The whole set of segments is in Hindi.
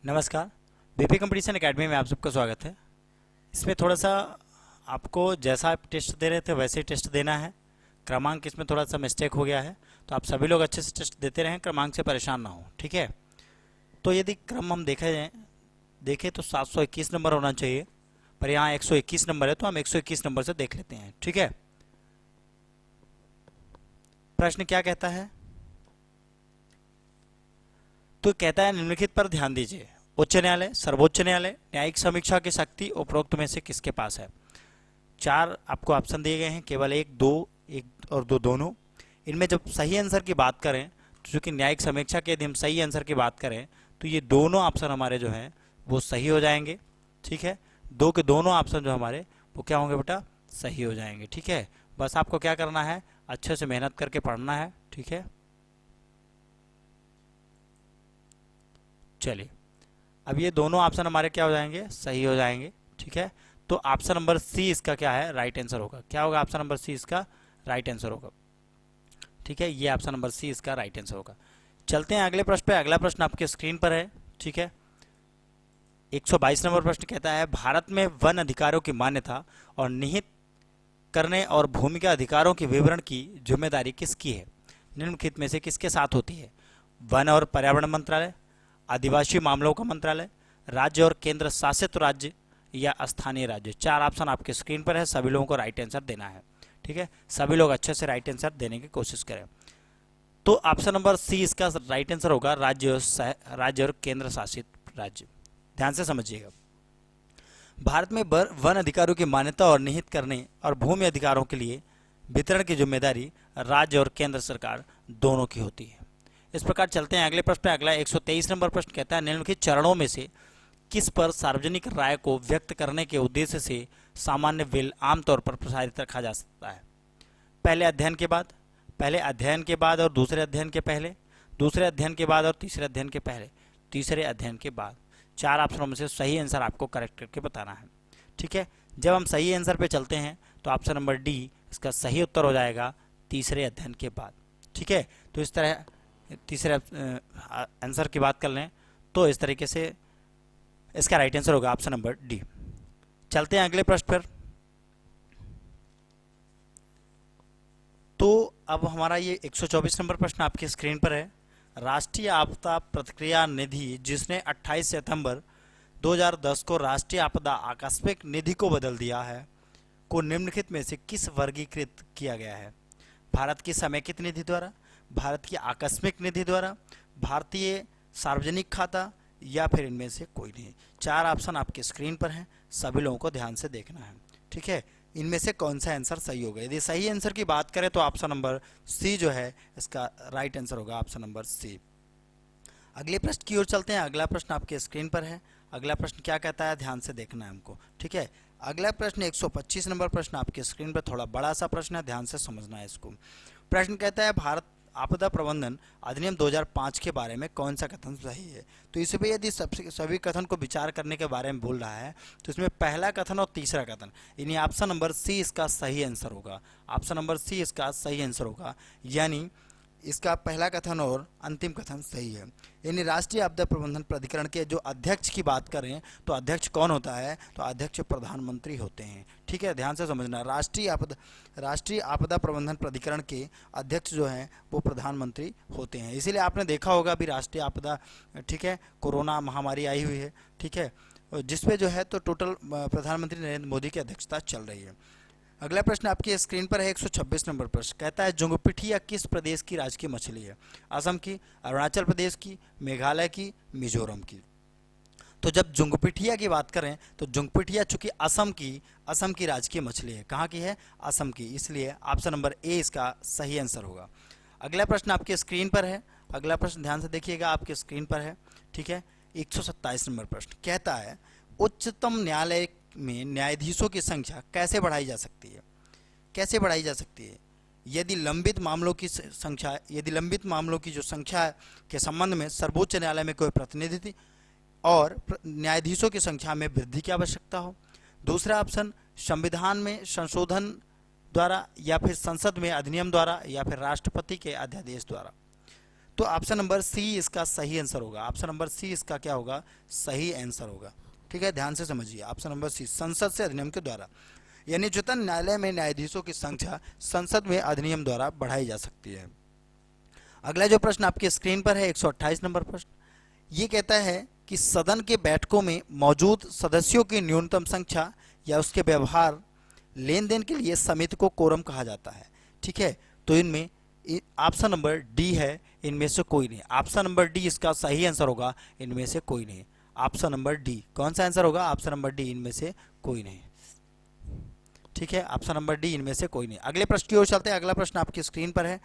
नमस्कार। बीपी कंपटीशन एकेडमी में आप सबका स्वागत है। इसमें थोड़ा सा आपको जैसा आप टेस्ट दे रहे थे वैसे ही टेस्ट देना है। क्रमांक इसमें थोड़ा सा मिस्टेक हो गया है, तो आप सभी लोग अच्छे से टेस्ट देते रहें, क्रमांक से परेशान ना हो, ठीक है। तो यदि क्रम हम देखें तो 721 नंबर होना चाहिए, पर यहाँ 121 नंबर है, तो हम 121 नंबर से देख लेते हैं, ठीक है। प्रश्न क्या कहता है? तो कहता है निम्नलिखित पर ध्यान दीजिए। उच्च न्यायालय, सर्वोच्च न्यायालय, न्यायिक समीक्षा की शक्ति उपरोक्त में से किसके पास है? चार आपको ऑप्शन दिए गए हैं, केवल एक और दो दोनों। इनमें जब सही आंसर की बात करें, तो चूंकि न्यायिक समीक्षा के यदि हम सही आंसर की बात करें तो ये दोनों ऑप्शन हमारे जो हैं वो सही हो जाएंगे, ठीक है। दो के दोनों ऑप्शन जो हमारे वो क्या होंगे बेटा? सही हो जाएंगे, ठीक है। बस आपको क्या करना है, अच्छे से मेहनत करके पढ़ना है, ठीक है। चलिए, अब ये दोनों ऑप्शन हमारे क्या हो जाएंगे? सही हो जाएंगे, ठीक है। तो ऑप्शन नंबर सी इसका क्या है? राइट आंसर होगा। क्या होगा? ऑप्शन नंबर सी इसका राइट आंसर होगा, ठीक है। ये ऑप्शन नंबर सी इसका राइट आंसर होगा। चलते हैं अगले प्रश्न पे। अगला प्रश्न आपके स्क्रीन पर है, ठीक है। 122 नंबर प्रश्न कहता है भारत में वन अधिकारों की मान्यता और निहित करने और भूमि के अधिकारों के विवरण की जिम्मेदारी किसकी है? निम्नलिखित में से किसके साथ होती है? वन और पर्यावरण मंत्रालय, आदिवासी मामलों का मंत्रालय, राज्य और केंद्र शासित राज्य या स्थानीय राज्य। चार ऑप्शन आपके स्क्रीन पर है, सभी लोगों को राइट आंसर देना है, ठीक है। सभी लोग अच्छे से राइट आंसर देने की कोशिश करें। तो ऑप्शन नंबर सी इसका राइट आंसर होगा, राज्य और केंद्र शासित राज्य। ध्यान से समझिएगा। भारत में वन अधिकारों की मान्यता और निहित करने और भूमि अधिकारों के लिए वितरण की जिम्मेदारी राज्य और केंद्र सरकार दोनों की होती है। इस प्रकार चलते हैं अगले प्रश्न पे। अगला 123 नंबर प्रश्न कहता है निम्नलिखित चरणों में से किस पर सार्वजनिक राय को व्यक्त करने के उद्देश्य से सामान्य बिल आमतौर पर प्रसारित रखा जा सकता है? पहले अध्ययन के बाद, पहले अध्ययन के बाद और दूसरे अध्ययन के पहले, दूसरे अध्ययन के बाद और तीसरे अध्ययन के पहले, तीसरे अध्ययन के बाद। चार ऑप्शनों में से सही आंसर आपको करेक्ट करके बताना है, ठीक है। जब हम सही आंसर पे चलते हैं तो ऑप्शन नंबर डी इसका सही उत्तर हो जाएगा, तीसरे अध्ययन के बाद, ठीक है। तो इस तरह तीसरे आंसर की बात कर लें तो इस तरीके से इसका राइट आंसर होगा ऑप्शन नंबर डी। चलते हैं अगले प्रश्न पर। तो अब हमारा ये 124 नंबर प्रश्न आपकी स्क्रीन पर है। राष्ट्रीय आपदा प्रतिक्रिया निधि, जिसने 28 सितंबर 2010 को राष्ट्रीय आपदा आकस्मिक निधि को बदल दिया है, को निम्नलिखित में से किस वर्गीकृत किया गया है? भारत की समेकित निधि द्वारा, भारत की आकस्मिक निधि द्वारा, भारतीय सार्वजनिक खाता या फिर इनमें से कोई नहीं। चार ऑप्शन आपके स्क्रीन पर हैं, सभी लोगों को ध्यान से देखना है, ठीक है। इनमें से कौन सा आंसर सही होगा? यदि सही आंसर की बात करें तो ऑप्शन नंबर सी जो है इसका राइट आंसर होगा, ऑप्शन नंबर सी। अगले प्रश्न की ओर चलते हैं। अगला प्रश्न आपके स्क्रीन पर है। अगला प्रश्न क्या कहता है? ध्यान से देखना है हमको, ठीक है। अगला प्रश्न 125 नंबर प्रश्न आपके स्क्रीन पर, थोड़ा बड़ा सा प्रश्न है, ध्यान से समझना है इसको। प्रश्न कहता है भारत आपदा प्रबंधन अधिनियम 2005 के बारे में कौन सा कथन सही है? तो इसमें यदि सभी कथन को विचार करने के बारे में बोल रहा है तो इसमें पहला कथन और तीसरा कथन, यानी ऑप्शन नंबर सी इसका सही आंसर होगा। ऑप्शन नंबर सी इसका सही आंसर होगा, यानी इसका पहला कथन और अंतिम कथन सही है। यानी राष्ट्रीय आपदा प्रबंधन प्राधिकरण के जो अध्यक्ष की बात करें तो अध्यक्ष कौन होता है? तो अध्यक्ष प्रधानमंत्री होते हैं, ठीक है। ध्यान से समझना, राष्ट्रीय आपदा प्रबंधन प्राधिकरण के अध्यक्ष जो हैं वो प्रधानमंत्री होते हैं। इसीलिए आपने देखा होगा अभी राष्ट्रीय आपदा, ठीक है, कोरोना महामारी आई हुई है, ठीक है, जिसपे जो है तो टोटल प्रधानमंत्री नरेंद्र मोदी की अध्यक्षता चल रही है। अगला प्रश्न आपकी स्क्रीन पर है 126 नंबर प्रश्न कहता है जुंगपिठिया किस प्रदेश की राजकीय मछली है? असम की, अरुणाचल प्रदेश की, मेघालय की, मिजोरम की। तो जब जुंगपिठिया की बात करें तो जुंगपिठिया चूंकि असम की राजकीय मछली है। कहाँ की है? असम की, इसलिए ऑप्शन नंबर ए इसका सही आंसर होगा। अगला प्रश्न आपके स्क्रीन पर है। अगला प्रश्न ध्यान से देखिएगा, आपके स्क्रीन पर है, ठीक है। 127 नंबर प्रश्न कहता है उच्चतम न्यायालय में न्यायाधीशों की संख्या कैसे बढ़ाई जा सकती है? कैसे बढ़ाई जा सकती है? यदि लंबित मामलों की जो संख्या के संबंध में सर्वोच्च न्यायालय में कोई प्रतिनिधि और न्यायाधीशों की संख्या में वृद्धि की आवश्यकता हो। दूसरा ऑप्शन संविधान में संशोधन द्वारा, या फिर संसद में अधिनियम द्वारा, या फिर राष्ट्रपति के अध्यादेश द्वारा। तो ऑप्शन नंबर सी इसका सही आंसर होगा। ऑप्शन नंबर सी इसका क्या होगा, सही आंसर होगा। ठीक है, ध्यान से समझिए। ऑप्शन नंबर सी, संसद से अधिनियम के द्वारा, यानी उच्चतम न्यायालय में न्यायाधीशों की संख्या संसद में अधिनियम द्वारा बढ़ाई जा सकती है। अगला जो प्रश्न आपकी स्क्रीन पर है 128 नंबर प्रश्न, ये कहता है कि सदन के बैठकों में मौजूद सदस्यों की न्यूनतम संख्या या उसके व्यवहार लेन देन के लिए समिति को कोरम कहा जाता है। ठीक है, तो इनमें ऑप्शन नंबर डी है, इनमें से कोई नहीं। ऑप्शन नंबर डी इसका सही आंसर होगा, इनमें से कोई नहीं। ऑप्शन नंबर डी कौन सा आंसर होगा, ऑप्शन नंबर डी, इनमें से कोई नहीं। ठीक है, ऑप्शन नंबर डी, इनमें से कोई नहीं। अगले प्रश्न की ओर चलते हैं। अगला प्रश्न आपकी स्क्रीन पर है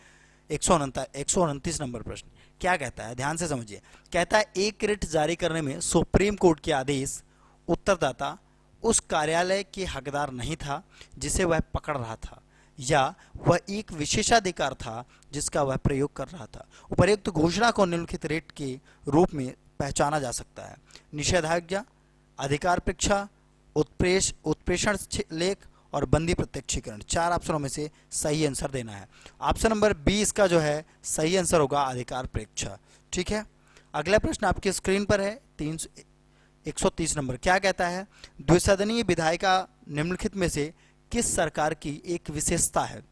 129 नंबर प्रश्न। क्या कहता है, ध्यान से समझिए। कहता है एक रिट जारी करने में सुप्रीम कोर्ट के आदेश उत्तरदाता उस कार्यालय के हकदार नहीं था जिसे वह पकड़ रहा था, या वह एक विशेषाधिकार था जिसका वह प्रयोग कर रहा था। उपर्युक्त घोषणा को निम्नलिखित रिट के रूप में पहचाना जा सकता है: निषेधाज्ञा, अधिकार परीक्षा, उत्प्रेषण लेख और बंदी प्रत्यक्षीकरण। 4 ऑप्शनों में से सही आंसर देना है। ऑप्शन नंबर बी इसका जो है सही आंसर होगा, अधिकार परीक्षा। ठीक है, अगला प्रश्न आपकी स्क्रीन पर है 130 नंबर। क्या कहता है, द्विसदनीय विधायिका निम्नलिखित में से किस सरकार की एक विशेषता है?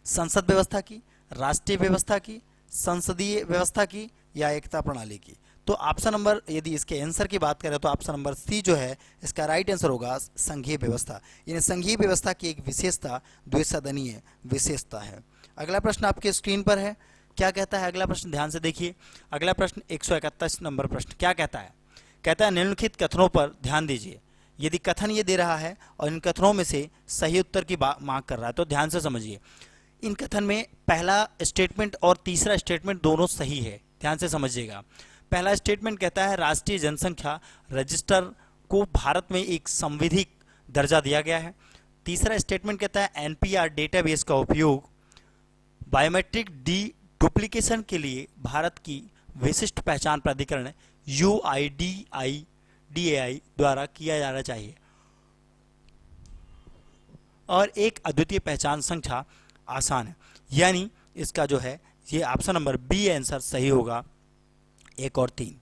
संसद व्यवस्था की, राष्ट्रीय व्यवस्था की, संसदीय व्यवस्था की, या एकता प्रणाली की? तो ऑप्शन नंबर, यदि इसके आंसर की बात करें तो ऑप्शन नंबर सी जो है इसका राइट आंसर होगा, संघीय व्यवस्था। यानी संघीय व्यवस्था की एक विशेषता द्विसदनीय विशेषता है। अगला प्रश्न आपके स्क्रीन पर है। क्या कहता है अगला प्रश्न, ध्यान से देखिए। अगला प्रश्न 131 नंबर प्रश्न। क्या कहता है, कहता है निम्नलिखित कथनों पर ध्यान दीजिए। यदि कथन ये दे रहा है और इन कथनों में से सही उत्तर की मांग कर रहा है, तो ध्यान से समझिए। इन कथन में पहला स्टेटमेंट और तीसरा स्टेटमेंट दोनों सही है, ध्यान से समझिएगा। पहला स्टेटमेंट कहता है राष्ट्रीय जनसंख्या रजिस्टर को भारत में एक संविधिक दर्जा दिया गया है। तीसरा स्टेटमेंट कहता है एनपीआर डेटाबेस का उपयोग बायोमेट्रिक डी डुप्लीकेशन के लिए भारत की विशिष्ट पहचान प्राधिकरण UIDAI द्वारा किया जाना चाहिए, और एक अद्वितीय पहचान संख्या आसान है। यानी इसका जो है ये ऑप्शन नंबर बी आंसर सही होगा, 1 और 3।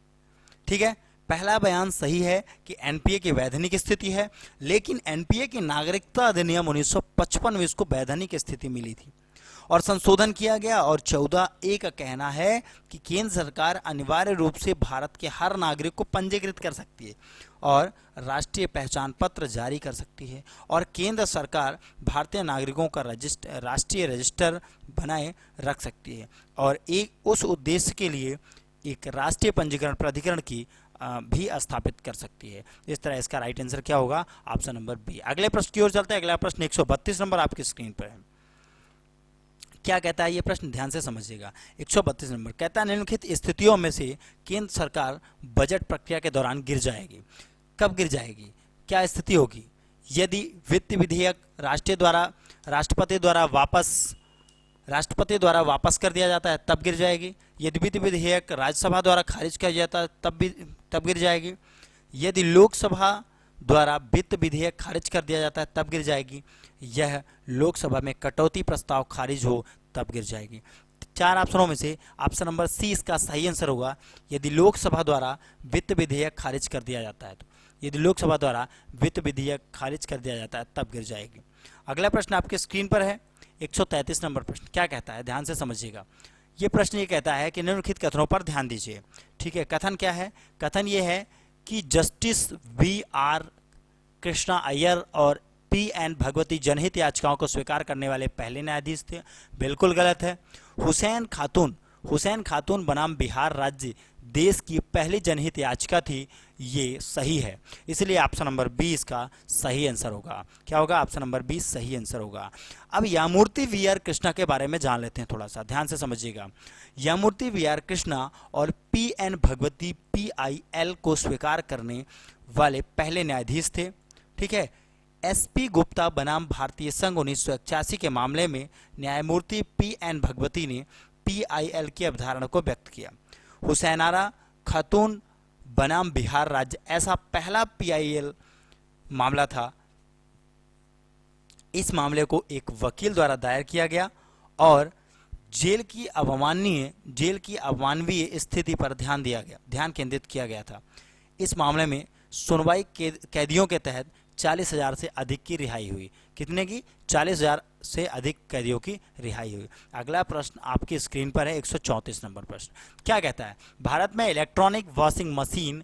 ठीक है, पहला बयान सही है कि एनपीए की वैधानिक स्थिति है, लेकिन एनपीए की नागरिकता अधिनियम 1955 में इसको वैधानिक स्थिति मिली थी और संशोधन किया गया, और 14A का कहना है कि केंद्र सरकार अनिवार्य रूप से भारत के हर नागरिक को पंजीकृत कर सकती है और राष्ट्रीय पहचान पत्र जारी कर सकती है, और केंद्र सरकार भारतीय नागरिकों का राष्ट्रीय रजिस्टर बनाए रख सकती है, और एक उस उद्देश्य के लिए एक राष्ट्रीय पंजीकरण प्राधिकरण की भी स्थापित कर सकती है। इस तरह इसका राइट आंसर क्या होगा, ऑप्शन नंबर बी। अगले प्रश्न की ओर चलते हैं। अगला प्रश्न 132 नंबर आपकी स्क्रीन पर है। क्या कहता है ये प्रश्न, ध्यान से समझिएगा। 132 नंबर कहता है निम्नलिखित स्थितियों में से केंद्र सरकार बजट प्रक्रिया के दौरान गिर जाएगी। कब गिर जाएगी, क्या स्थिति होगी? यदि वित्त विधेयक राष्ट्रपति द्वारा वापस कर दिया जाता है तब गिर जाएगी। यदि वित्त विधेयक राज्यसभा द्वारा खारिज किया जाता है तब गिर जाएगी। यदि लोकसभा द्वारा वित्त विधेयक खारिज कर दिया जाता है तब गिर जाएगी। यह लोकसभा में कटौती प्रस्ताव खारिज हो तब गिर जाएगी। 4 ऑप्शनों में से ऑप्शन नंबर सी इसका सही आंसर होगा, यदि लोकसभा द्वारा वित्त विधेयक खारिज कर दिया जाता है तो। यदि लोकसभा द्वारा वित्त विधेयक खारिज कर दिया जाता है तब गिर जाएगी। अगला प्रश्न आपके स्क्रीन पर है 133 नंबर प्रश्न। क्या कहता है, ध्यान से समझिएगा। ये प्रश्न ये कहता है कि निम्नलिखित कथनों पर ध्यान दीजिए। ठीक है, कथन क्या है? कथन ये है कि जस्टिस VR कृष्णा अय्यर और PN भगवती जनहित याचिकाओं को स्वीकार करने वाले पहले न्यायाधीश थे। बिल्कुल गलत है। हुसैन खातून बनाम बिहार राज्य देश की पहली जनहित याचिका थी, ये सही है। इसलिए ऑप्शन नंबर बी इसका सही आंसर होगा। क्या होगा? ऑप्शन नंबर बी सही आंसर होगा। अब यामूर्ति VR कृष्णा के बारे में जान लेते हैं, थोड़ा सा ध्यान से समझिएगा। यामूर्ति VR कृष्णा और PN भगवती PIL को स्वीकार करने वाले पहले न्यायाधीश थे। ठीक है। SP गुप्ता बनाम भारतीय संघ 1981 के मामले में न्यायमूर्ति PN भगवती ने PIL की अवधारणा को व्यक्त किया। हुसैनारा खातून बनाम बिहार राज्य ऐसा पहला PIL मामला था। इस मामले को एक वकील द्वारा दायर किया गया और जेल की अमानवीय स्थिति पर ध्यान केंद्रित किया गया था। इस मामले में सुनवाई कैदियों के तहत 40,000 से अधिक की रिहाई हुई। कितने की? 40,000 से अधिक कैदियों की रिहाई हुई। अगला प्रश्न आपकी स्क्रीन पर है, 134 नंबर प्रश्न। क्या कहता है? भारत में इलेक्ट्रॉनिक वॉशिंग मशीन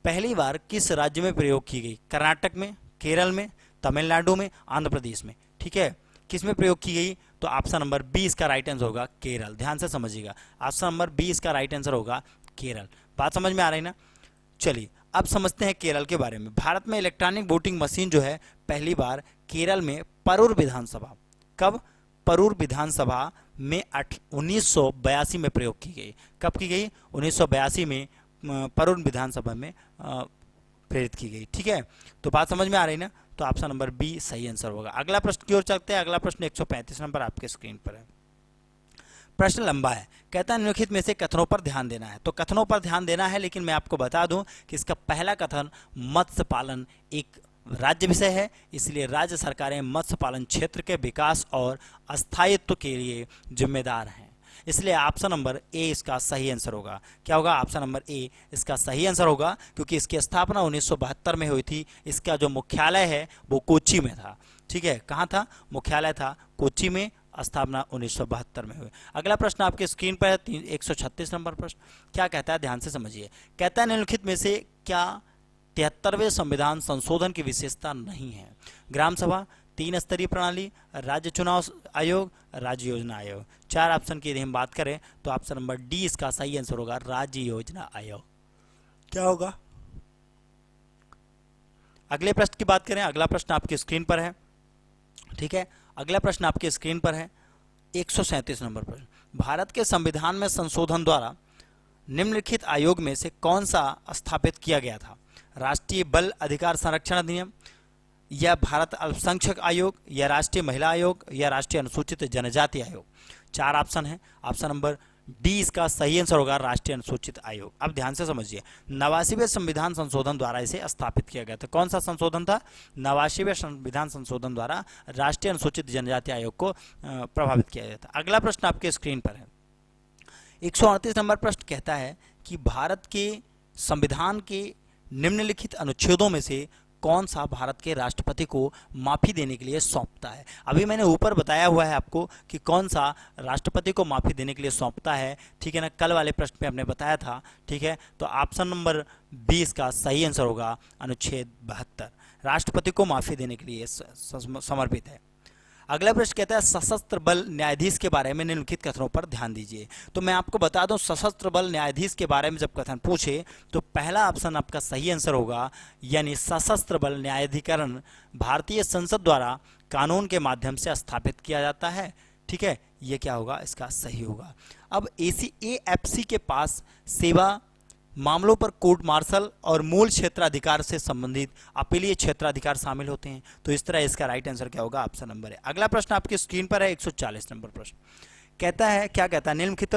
पहली बार किस राज्य में प्रयोग की गई? कर्नाटक में, केरल में, तमिलनाडु में, आंध्र प्रदेश में। ठीक है, किस में प्रयोग की गई? तो ऑप्शन नंबर 20 का राइट आंसर होगा केरल। ध्यान से समझिएगा, ऑप्शन नंबर 20 का राइट आंसर होगा केरल। बात समझ में आ रही ना? चलिए अब समझते हैं केरल के बारे में। भारत में इलेक्ट्रॉनिक वोटिंग मशीन जो है पहली बार केरल में परूर विधानसभा, कब? परूर विधानसभा में 1982 में प्रयोग की गई। कब की गई? 1982 में परूर विधानसभा में प्रेरित की गई। ठीक है, तो बात समझ में आ रही ना? तो ऑप्शन नंबर बी सही आंसर होगा। अगला प्रश्न की ओर चलते हैं। अगला प्रश्न 135 नंबर आपके स्क्रीन पर है। प्रश्न लंबा है, कहता है निम्नलिखित में से कथनों पर ध्यान देना है। तो कथनों पर ध्यान देना है, लेकिन मैं आपको बता दूं कि इसका पहला कथन मत्स्य पालन एक राज्य विषय है, इसलिए राज्य सरकारें मत्स्य पालन क्षेत्र के विकास और स्थायित्व के लिए जिम्मेदार हैं। इसलिए ऑप्शन नंबर ए इसका सही आंसर होगा। क्या होगा? ऑप्शन नंबर ए इसका सही आंसर होगा, क्योंकि इसकी स्थापना 1972 में हुई थी। इसका जो मुख्यालय है वो कोच्चि में था। ठीक है, कहाँ था? मुख्यालय था कोच्चि में, स्थापना 1972 में हुई। अगला प्रश्न आपके स्क्रीन पर है 136 नंबर प्रश्न। क्या कहता है? ध्यान से समझिए। कहता है निम्नलिखित में से क्या 73वें संविधान संशोधन की विशेषता नहीं है? ग्राम सभा, 3 स्तरीय प्रणाली, राज्य चुनाव आयोग, राज्य योजना आयोग। 4 ऑप्शन की यदि हम बात करें तो ऑप्शन नंबर डी इसका सही आंसर होगा, राज्य योजना आयोग। क्या होगा? अगले प्रश्न की बात करें। अगला प्रश्न आपकी स्क्रीन पर है। ठीक है, अगला प्रश्न आपके स्क्रीन पर है 137 नंबर प्रश्न। भारत के संविधान में संशोधन द्वारा निम्नलिखित आयोग में से कौन सा स्थापित किया गया था? राष्ट्रीय बाल अधिकार संरक्षण अधिनियम, या भारत अल्पसंख्यक आयोग, या राष्ट्रीय महिला आयोग, या राष्ट्रीय अनुसूचित जनजाति आयोग। 4 ऑप्शन है। ऑप्शन नंबर डी इसका सही आंसर होगा, राष्ट्रीय अनुसूचित आयोग। अब ध्यान से समझिए, 89वें संविधान संशोधन द्वारा इसे स्थापित किया गया था। कौन सा संशोधन था? 89वें संविधान संशोधन द्वारा राष्ट्रीय अनुसूचित जनजाति आयोग को प्रभावित किया गया था। अगला प्रश्न आपके स्क्रीन पर है 138 नंबर प्रश्न। कहता है कि भारत के संविधान के निम्नलिखित अनुच्छेदों में से कौन सा भारत के राष्ट्रपति को माफ़ी देने के लिए सौंपता है? अभी मैंने ऊपर बताया हुआ है आपको कि कौन सा राष्ट्रपति को माफ़ी देने के लिए सौंपता है। ठीक है ना, कल वाले प्रश्न पे हमने बताया था। ठीक है, तो ऑप्शन नंबर 20 का सही आंसर होगा अनुच्छेद 72, राष्ट्रपति को माफ़ी देने के लिए समर्पित है। अगला प्रश्न कहता है सशस्त्र बल न्यायाधीश के बारे में निम्नलिखित कथनों पर ध्यान दीजिए। तो मैं आपको बता दूं, सशस्त्र बल न्यायाधीश के बारे में जब कथन पूछे तो पहला ऑप्शन आपका सही आंसर होगा, यानी सशस्त्र बल न्यायाधिकरण भारतीय संसद द्वारा कानून के माध्यम से स्थापित किया जाता है। ठीक है, ये क्या होगा? इसका सही होगा। अब AFC के पास सेवा मामलों पर कोर्ट मार्शल और मूल क्षेत्राधिकार से संबंधित अपीलीय क्षेत्राधिकार शामिल होते हैं। तो इस तरह इसका राइट आंसर क्या होगा? ऑप्शन नंबर है। अगला प्रश्न आपकी स्क्रीन पर है 140 नंबर प्रश्न। कहता है, क्या कहता है? निम्नलिखित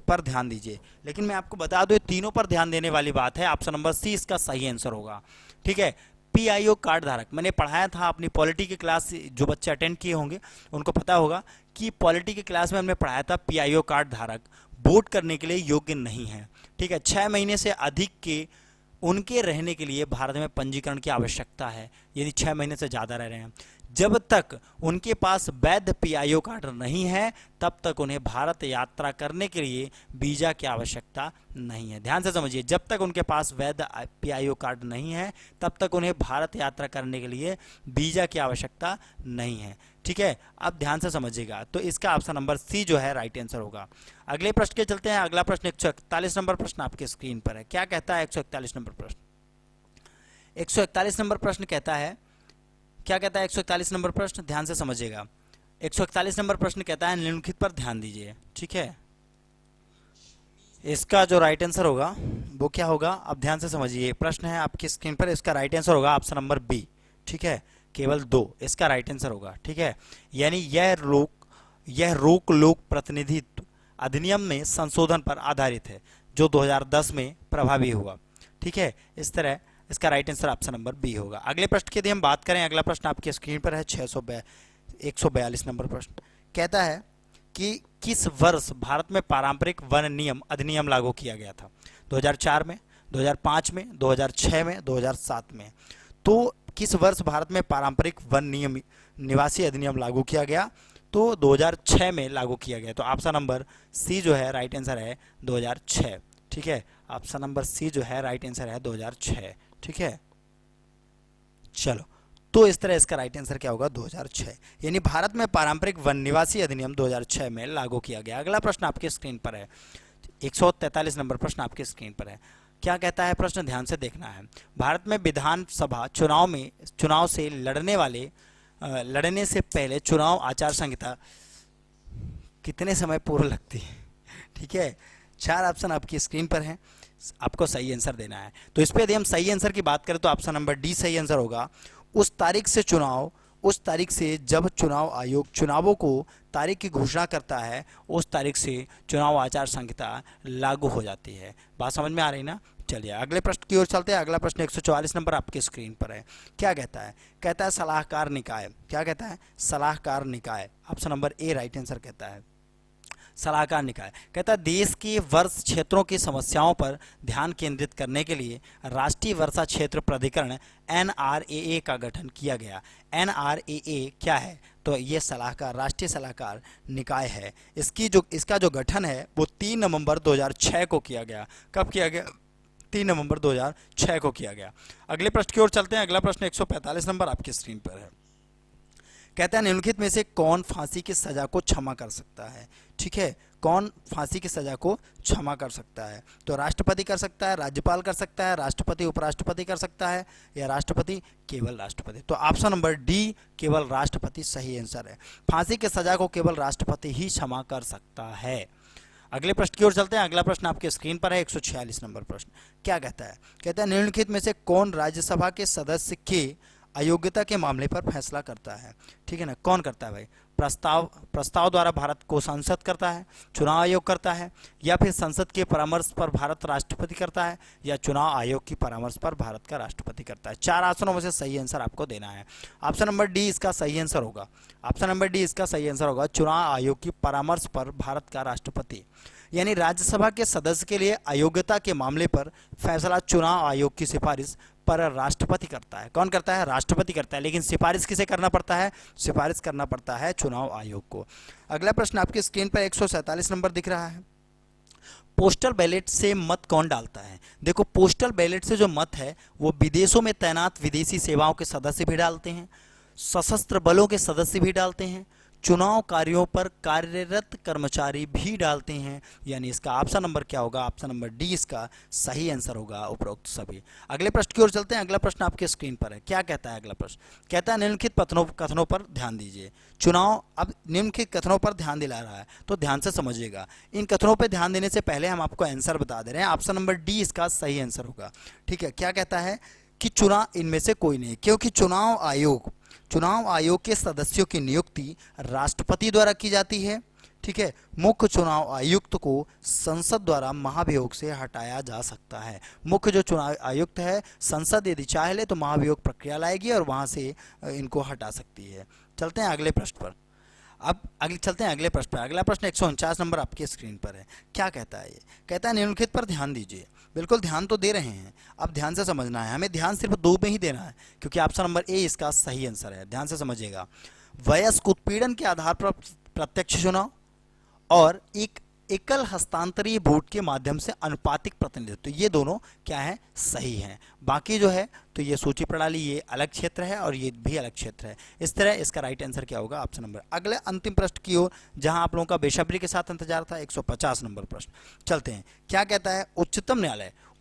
पर ध्यान दीजिए। लेकिन मैं आपको बता दूं, तीनों पर ध्यान देने वाली बात है। ऑप्शन नंबर सी इसका सही आंसर होगा। ठीक है, PIO कार्ड धारक, मैंने पढ़ाया था अपनी पॉलिटी की क्लास, जो बच्चे अटेंड किए होंगे उनको पता होगा कि पॉलिटी की क्लास में हमने पढ़ाया था PIO कार्ड धारक वोट करने के लिए योग्य नहीं है। ठीक है, 6 महीने से अधिक के उनके रहने के लिए भारत में पंजीकरण की आवश्यकता है, यदि 6 महीने से ज़्यादा रह रहे हैं। जब तक उनके पास वैध PIO कार्ड नहीं है तब तक उन्हें भारत यात्रा करने के लिए वीज़ा की आवश्यकता नहीं है। ध्यान से समझिए, जब तक उनके पास वैध PIO कार्ड नहीं है तब तक उन्हें भारत यात्रा करने के लिए वीज़ा की आवश्यकता नहीं है। ठीक है, अब ध्यान से समझिएगा। तो इसका ऑप्शन नंबर सी जो है राइट आंसर होगा। अगले प्रश्न के चलते हैं। अगला प्रश्न 141 नंबर प्रश्न आपके स्क्रीन पर है। क्या कहता है 141 नंबर प्रश्न? 141 नंबर प्रश्न कहता है, क्या कहता है 141 नंबर प्रश्न? ध्यान से समझिएगा। 141 नंबर प्रश्न कहता है निम्नलिखित पर ध्यान दीजिए। ठीक है, इसका जो राइट आंसर होगा वो क्या होगा? अब ध्यान से समझिए, प्रश्न है आपकी स्क्रीन पर, इसका राइट आंसर होगा ऑप्शन नंबर बी। ठीक है, केवल 2 इसका राइट आंसर होगा। ठीक है, यानी यह रोक लोक प्रतिनिधित्व अधिनियम में संशोधन पर आधारित है जो 2010 में प्रभावी हुआ। ठीक है, इस तरह इसका right answer option number B होगा। अगले प्रश्न की यदि हम बात करें, अगला प्रश्न आपकी स्क्रीन पर है 142 नंबर प्रश्न। कहता है कि किस वर्ष भारत में पारंपरिक वन नियम अधिनियम लागू किया गया था? 2004 में, 2005 में, 2006 में, 2007 में। तो किस वर्ष भारत में पारंपरिक वन नियम निवासी अधिनियम लागू किया गया? तो 2006 में लागू किया गया। तो ऑप्शन नंबर सी जो है राइट आंसर है 2006। ठीक है, ऑप्शन नंबर सी जो है राइट आंसर है 2006। ठीक है, चलो, तो इस तरह इसका राइट आंसर क्या होगा? 2006। यानी भारत में पारंपरिक वन निवासी अधिनियम 2006 में लागू किया गया। अगला प्रश्न आपके स्क्रीन पर है, 143 नंबर प्रश्न आपके स्क्रीन पर है। क्या कहता है प्रश्न? ध्यान से देखना है। भारत में विधानसभा चुनाव से लड़ने से पहले चुनाव आचार संहिता कितने समय पूर्व लगती है? ठीक है, 4 ऑप्शन आपकी स्क्रीन पर हैं, आपको सही आंसर देना है। तो इस पे यदि हम सही आंसर की बात करें तो ऑप्शन नंबर डी सही आंसर होगा। उस तारीख से जब चुनाव आयोग चुनावों को तारीख की घोषणा करता है, उस तारीख से चुनाव आचार संहिता लागू हो जाती है। बात समझ में आ रही ना? चलिए अगले प्रश्न की ओर चलते हैं। अगला प्रश्न 144 नंबर आपके स्क्रीन पर है। क्या कहता है? कहता है सलाहकार निकाय। क्या कहता है? सलाहकार निकाय। Option number A right answer कहता है सलाहकार निकाय। कहता है देश के वर्ष क्षेत्रों की समस्याओं पर ध्यान केंद्रित करने के लिए राष्ट्रीय वर्षा क्षेत्र प्राधिकरण NRAA का गठन किया गया। NRAA क्या है? तो ये राष्ट्रीय सलाहकार निकाय है। इसका जो गठन है वो 3 नवंबर 2006 को किया गया। कब किया गया? 3 नवंबर 2006 को किया गया। अगले प्रश्न की ओर चलते हैं। अगला प्रश्न 145 नंबर आपकी स्क्रीन पर है। कहता है निम्नलिखित में से कौन फांसी की सजा को क्षमा कर सकता है? ठीक है, कौन फांसी की सजा को क्षमा कर सकता है? तो राष्ट्रपति कर सकता है, राज्यपाल कर सकता है, राष्ट्रपति उपराष्ट्रपति कर सकता है, या राष्ट्रपति केवल राष्ट्रपति। तो ऑप्शन नंबर डी केवल राष्ट्रपति सही आंसर है। फांसी की सजा को केवल राष्ट्रपति ही क्षमा कर सकता है। अगले प्रश्न की ओर चलते हैं। अगला प्रश्न आपके स्क्रीन पर है, 146 नंबर प्रश्न। क्या कहता है? कहता है निम्नलिखित में से कौन राज्यसभा के सदस्य के अयोग्यता के मामले पर फैसला करता है? ठीक है ना, कौन करता है भाई? प्रस्ताव द्वारा भारत को संसद करता है, चुनाव आयोग करता है, या फिर संसद के परामर्श पर भारत राष्ट्रपति करता है, या चुनाव आयोग की परामर्श पर भारत का राष्ट्रपति करता है। 4 ऑप्शनों में से सही आंसर आपको देना है। ऑप्शन नंबर डी इसका सही आंसर होगा। ऑप्शन नंबर डी इसका सही आंसर होगा, चुनाव आयोग की परामर्श पर भारत का राष्ट्रपति। यानी राज्यसभा के सदस्य के लिए अयोग्यता के मामले पर फैसला चुनाव आयोग की सिफारिश पर राष्ट्रपति करता है। कौन करता है? राष्ट्रपति करता है। लेकिन सिफारिश किसे करना पड़ता है? सिफारिश करना पड़ता है चुनाव आयोग को। अगला प्रश्न आपकी स्क्रीन पर 147 नंबर दिख रहा है। पोस्टल बैलेट से मत कौन डालता है? देखो, पोस्टल बैलेट से जो मत है वो विदेशों में तैनात विदेशी सेवाओं के सदस्य भी डालते हैं, सशस्त्र बलों के सदस्य भी डालते हैं, चुनाव कार्यों पर कार्यरत कर्मचारी भी डालते हैं। यानी इसका ऑप्शन नंबर क्या होगा? ऑप्शन नंबर डी इसका सही आंसर होगा, उपरोक्त सभी। अगले प्रश्न की ओर चलते हैं। अगला प्रश्न आपके स्क्रीन पर है। क्या कहता है अगला प्रश्न? कहता है निम्नलिखित कथनों पर ध्यान दीजिए। चुनाव, अब निम्नलिखित कथनों पर ध्यान दिला रहा है तो ध्यान से समझिएगा। इन कथनों पर ध्यान देने से पहले हम आपको आंसर बता दे रहे हैं। ऑप्शन नंबर डी इसका सही आंसर होगा। ठीक है, क्या कहता है कि चुनाव इनमें से कोई नहीं, क्योंकि चुनाव आयोग के सदस्यों की नियुक्ति राष्ट्रपति द्वारा की जाती है। ठीक है, मुख्य चुनाव आयुक्त को संसद द्वारा महाभियोग से हटाया जा सकता है। मुख्य जो चुनाव आयुक्त है, संसद यदि चाहे ले तो महाभियोग प्रक्रिया लाएगी और वहां से इनको हटा सकती है। चलते हैं अगले प्रश्न पर। चलते हैं अगले प्रश्न पर। अगला प्रश्न 149 नंबर आपके स्क्रीन पर है। क्या कहता है? ये कहता है निम्नलिखित पर ध्यान दीजिए। बिल्कुल ध्यान तो दे रहे हैं, अब ध्यान से समझना है। हमें ध्यान सिर्फ 2 में ही देना है, क्योंकि ऑप्शन नंबर ए इसका सही आंसर है। ध्यान से समझिएगा। वयस्क उत्पीड़न के आधार पर प्रत्यक्ष चुनाव और एक एकल हस्तांतरीय वोट के माध्यम से अनुपातिक प्रतिनिधित्व, ये दोनों क्या है? सही हैं। बाकी जो है तो ये सूची प्रणाली, ये अलग क्षेत्र है और ये भी अलग क्षेत्र है। इस तरह इसका राइट आंसर क्या होगा? Option number. अगले अंतिम प्रश्न की ओर, जहां आप लोगों का बेसब्री के साथ इंतजार था, 150 नंबर प्रश्न। चलते हैं। क्या कहता है?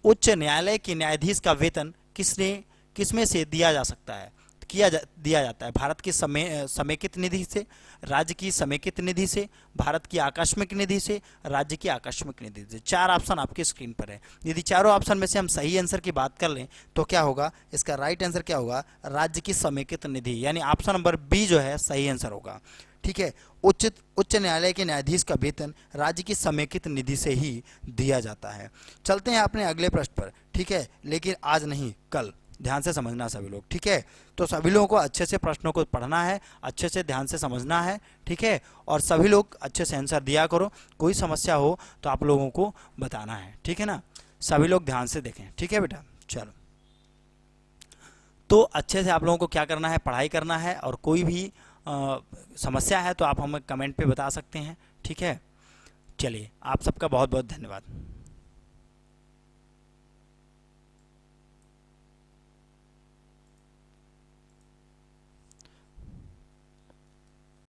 उच्च न्यायालय के न्यायाधीश का वेतन किसमें से दिया जा सकता है? दिया जाता है भारत की समेकित निधि से, राज्य की समेकित निधि से, भारत की आकस्मिक निधि से, राज्य की आकस्मिक निधि से। 4 ऑप्शन आपके स्क्रीन पर है। यदि चारों ऑप्शन में से हम सही आंसर की बात कर लें तो क्या होगा? इसका राइट आंसर क्या होगा? राज्य की समेकित निधि, यानी ऑप्शन नंबर बी जो है सही आंसर होगा। ठीक है, उच्च न्यायालय के न्यायाधीश का वेतन राज्य की समेकित निधि से ही दिया जाता है। चलते हैं अपने अगले प्रश्न पर। ठीक है, लेकिन आज नहीं, कल। ध्यान से समझना सभी लोग, ठीक है। तो सभी लोगों को अच्छे से प्रश्नों को पढ़ना है, अच्छे से ध्यान से समझना है, ठीक है। और सभी लोग अच्छे से आंसर दिया करो, कोई समस्या हो तो आप लोगों को बताना है, ठीक है ना। सभी लोग ध्यान से देखें, ठीक है बेटा। चलो, तो अच्छे से आप लोगों को क्या करना है, पढ़ाई करना है, और कोई भी समस्या है तो आप हमें कमेंट पे बता सकते हैं, ठीक है। चलिए, आप सबका बहुत बहुत धन्यवाद।